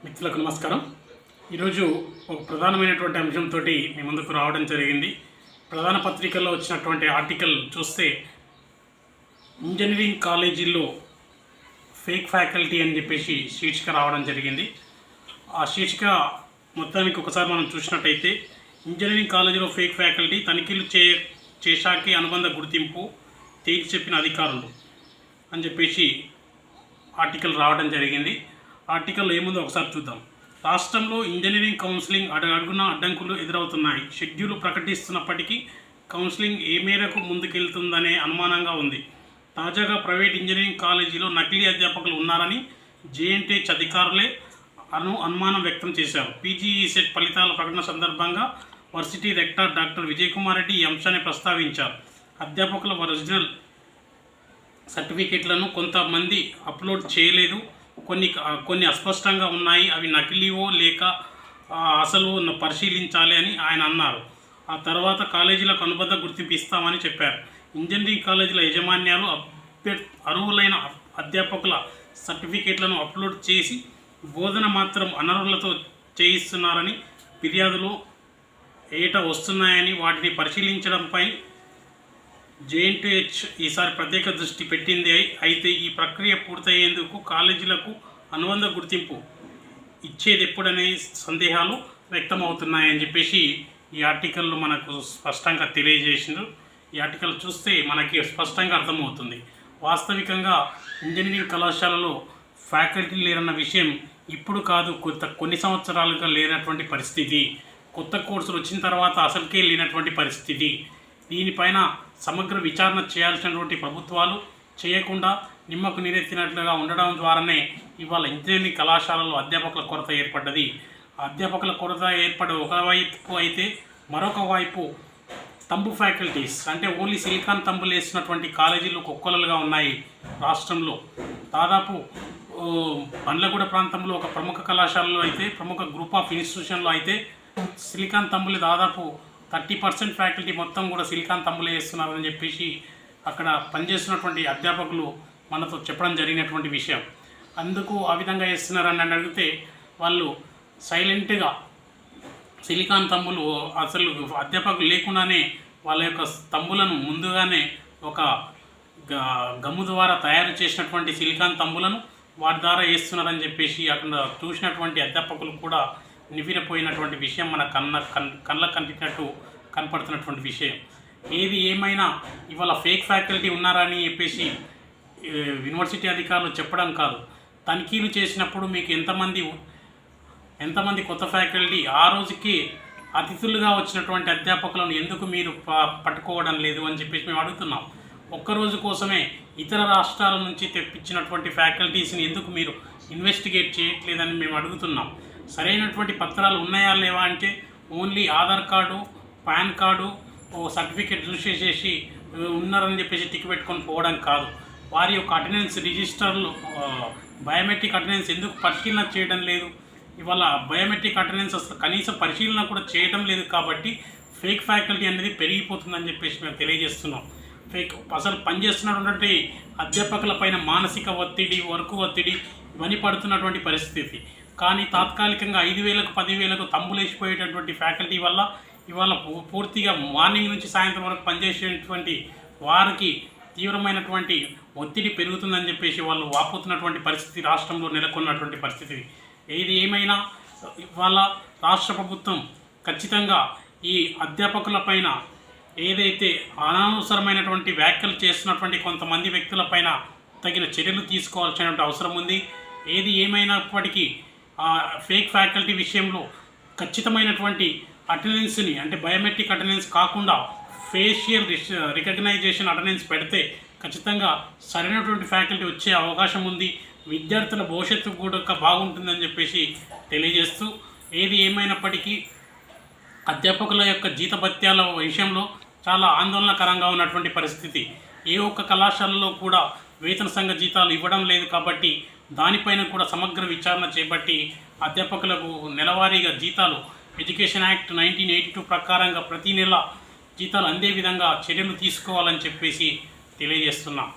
మిత్రులకు నమస్కారం. ఈరోజు ఒక ప్రధానమైనటువంటి అంశంతో మీ ముందుకు రావడం జరిగింది. ప్రధాన పత్రికల్లో వచ్చినటువంటి ఆర్టికల్ చూస్తే ఇంజనీరింగ్ కాలేజీల్లో ఫేక్ ఫ్యాకల్టీ అని చెప్పేసి శీర్షిక రావడం జరిగింది. ఆ శీర్షిక మొత్తానికి ఒకసారి మనం చూసినట్టయితే ఇంజనీరింగ్ కాలేజీలో ఫేక్ ఫ్యాకల్టీ తనిఖీలు చేశాకే అనుబంధ గుర్తింపు తేల్చి చెప్పిన అధికారులు అని చెప్పేసి ఆర్టికల్ రావడం జరిగింది. ఆర్టికల్ ఏముందో ఒకసారి చూద్దాం. రాష్ట్రంలో ఇంజనీరింగ్ కౌన్సిలింగ్ అడుగున అడ్డంకులు ఎదురవుతున్నాయి. షెడ్యూల్ ప్రకటిస్తున్నప్పటికీ కౌన్సిలింగ్ ఏ మేరకు ముందుకెళ్తుందనే అనుమానంగా ఉంది. తాజాగా ప్రైవేట్ ఇంజనీరింగ్ కాలేజీలో నకిలీ అధ్యాపకులు ఉన్నారని జేఎన్టీహెచ్ అధికారులే అనుమానం వ్యక్తం చేశారు. పీజీఈ సెట్ ఫలితాల ప్రకటన సందర్భంగా varsity Richter doctor Vijayakumar Reddy ఈ అంశాన్ని ప్రస్తావించారు. అధ్యాపకుల ఒరిజినల్ సర్టిఫికేట్లను కొంతమంది అప్లోడ్ చేయలేదు, కొన్ని అస్పష్టంగా ఉన్నాయి, అవి నకిలీవో లేక అసలు పరిశీలించాలి అని ఆయన అన్నారు. ఆ తర్వాత కాలేజీలకు అనుబంధ గుర్తింపు ఇస్తామని చెప్పారు. ఇంజనీరింగ్ కాలేజీల యాజమాన్యాలు అర్హులైన అధ్యాపకుల సర్టిఫికేట్లను అప్లోడ్ చేసి బోధన మాత్రం అనర్హులతో చేయిస్తున్నారని ఫిర్యాదులు ఏటా వస్తున్నాయని వాటిని పరిశీలించడంపై జేఎన్టీహెచ్ ఈసారి ప్రత్యేక దృష్టి పెట్టింది. అయితే ఈ ప్రక్రియ పూర్తయ్యేందుకు కాలేజీలకు అనుబంధ గుర్తింపు ఇచ్చేది ఎప్పుడనే సందేహాలు వ్యక్తమవుతున్నాయని చెప్పేసి ఈ ఆర్టికల్లో మనకు స్పష్టంగా తెలియజేసింది. ఈ ఆర్టికల్ చూస్తే మనకి స్పష్టంగా అర్థమవుతుంది. వాస్తవికంగా ఇంజనీరింగ్ కళాశాలలో ఫ్యాకల్టీ లేరన్న విషయం ఇప్పుడు కాదు, కొన్ని సంవత్సరాలుగా లేనటువంటి పరిస్థితి. కొత్త కోర్సులు వచ్చిన తర్వాత అసలుకే లేనటువంటి పరిస్థితి. దీనిపైన సమగ్ర విచారణ చేయాల్సినటువంటి ప్రభుత్వాలు చేయకుండా నిమ్మకు నీరెత్తినట్లుగా ఉండడం ద్వారానే ఇవాళ ఇంజనీరింగ్ కళాశాలలో అధ్యాపకుల కొరత ఏర్పడ్డది. అధ్యాపకుల కొరత ఏర్పడే ఒకవైపు అయితే మరొక వైపు తంబు ఫ్యాకల్టీస్ అంటే ఓన్లీ సిలికాన్ తంబులు వేసినటువంటి కాలేజీలు కుక్కలుగా ఉన్నాయి రాష్ట్రంలో. దాదాపు బండ్లగూడ ప్రాంతంలో ఒక ప్రముఖ కళాశాలలో అయితే, ప్రముఖ గ్రూప్ ఆఫ్ ఇన్స్టిట్యూషన్లో అయితే సిలికాన్ తంబులు దాదాపు 30% ఫ్యాకల్టీ మొత్తం కూడా సిలికాన్ తంబులే వేస్తున్నారని చెప్పేసి అక్కడ పనిచేస్తున్నటువంటి అధ్యాపకులు మనతో చెప్పడం జరిగినటువంటి విషయం. అందుకు ఆ విధంగా వేస్తున్నారని అడిగితే వాళ్ళు సైలెంట్గా సిలికాన్ తంబులు అసలు అధ్యాపకులు లేకుండానే వాళ్ళ యొక్క తంబులను ముందుగానే ఒక గమ్ము ద్వారా తయారు చేసినటువంటి సిలికాన్ తంబులను వాటి ద్వారా వేస్తున్నారని చెప్పేసి అక్కడ చూసినటువంటి అధ్యాపకులు కూడా నివిరపోయినటువంటి విషయం మన కళ్ళ కంటినట్టు కనపడుతున్నటువంటి విషయం. ఏది ఏమైనా ఇవాళ ఫేక్ ఫ్యాకల్టీ ఉన్నారని చెప్పేసి యూనివర్సిటీ అధికారులు చెప్పడం కాదు, తనిఖీలు చేసినప్పుడు మీకు ఎంతమంది కొత్త ఫ్యాకల్టీ ఆ రోజుకి అతిథులుగా వచ్చినటువంటి అధ్యాపకులను ఎందుకు మీరు పట్టుకోవడం లేదు అని చెప్పేసి మేము అడుగుతున్నాం. ఒక్కరోజు కోసమే ఇతర రాష్ట్రాల నుంచి తెప్పించినటువంటి ఫ్యాకల్టీస్ని ఎందుకు మీరు ఇన్వెస్టిగేట్ చేయట్లేదని మేము అడుగుతున్నాం. సరైనటువంటి పత్రాలు ఉన్నాయా లేవా అంటే only Aadhaar card, PAN card, certificate చూసేసేసి ఉన్నారని చెప్పేసి టిక్ పెట్టుకొని పోవడం కాదు. వారి యొక్క అటెండెన్స్ రిజిస్టర్లు బయోమెట్రిక్ అటెండెన్స్ ఎందుకు పరిశీలన చేయడం లేదు? ఇవాళ బయోమెట్రిక్ అటెండెన్స్ అసలు కనీసం పరిశీలన కూడా చేయడం లేదు. కాబట్టి ఫేక్ ఫ్యాకల్టీ అనేది పెరిగిపోతుందని చెప్పేసి మేము తెలియజేస్తున్నాం. అసలు పనిచేస్తున్నటువంటి అధ్యాపకుల పైన మానసిక ఒత్తిడి, వర్క్ ఒత్తిడి ఇవన్నీ పడుతున్నటువంటి పరిస్థితి. కానీ తాత్కాలికంగా 5,000కు 10,000కు తంబులేసిపోయేటటువంటి ఫ్యాకల్టీ వల్ల ఇవాళ పూర్తిగా మార్నింగ్ నుంచి సాయంత్రం వరకు పనిచేసేటువంటి వారికి తీవ్రమైనటువంటి ఒత్తిడి పెరుగుతుందని చెప్పేసి వాళ్ళు వాపోతున్నటువంటి పరిస్థితి రాష్ట్రంలో నెలకొన్నటువంటి పరిస్థితి. ఏది ఏమైనా ఇవాళ రాష్ట్ర ప్రభుత్వం ఖచ్చితంగా ఈ అధ్యాపకుల పైన ఏదైతే అనవసరమైనటువంటి వ్యాఖ్యలు చేస్తున్నటువంటి కొంతమంది వ్యక్తులపైన తగిన చర్యలు తీసుకోవాల్సినటువంటి అవసరం ఉంది. ఏది ఏమైనప్పటికీ ఫేక్ ఫ్యాకల్టీ విషయంలో ఖచ్చితమైనటువంటి అటెండెన్స్ని అంటే బయోమెట్రిక్ అటెండెన్స్ కాకుండా ఫేషియల్ రికగ్నైజేషన్ అటెండెన్స్ పెడితే ఖచ్చితంగా సరైనటువంటి ఫ్యాకల్టీ వచ్చే అవకాశం ఉంది. విద్యార్థుల భవిష్యత్తు కూడా బాగుంటుందని చెప్పేసి తెలియజేస్తూ, ఏది ఏమైనప్పటికీ అధ్యాపకుల యొక్క జీతభత్యాల విషయంలో చాలా ఆందోళనకరంగా ఉన్నటువంటి పరిస్థితి. ఏ ఒక్క కళాశాలలో కూడా వేతన సంఘ జీతాలు ఇవ్వడం లేదు. కాబట్టి దానిపైన కూడా సమగ్ర విచారణ చేపట్టి అధ్యాపకులకు నెలవారీగా జీతాలు ఎడ్యుకేషన్ యాక్ట్ 1982 ప్రకారంగా ప్రతి నెల జీతాలు అందే విధంగా చర్యలు తీసుకోవాలని చెప్పేసి తెలియజేస్తున్నాం.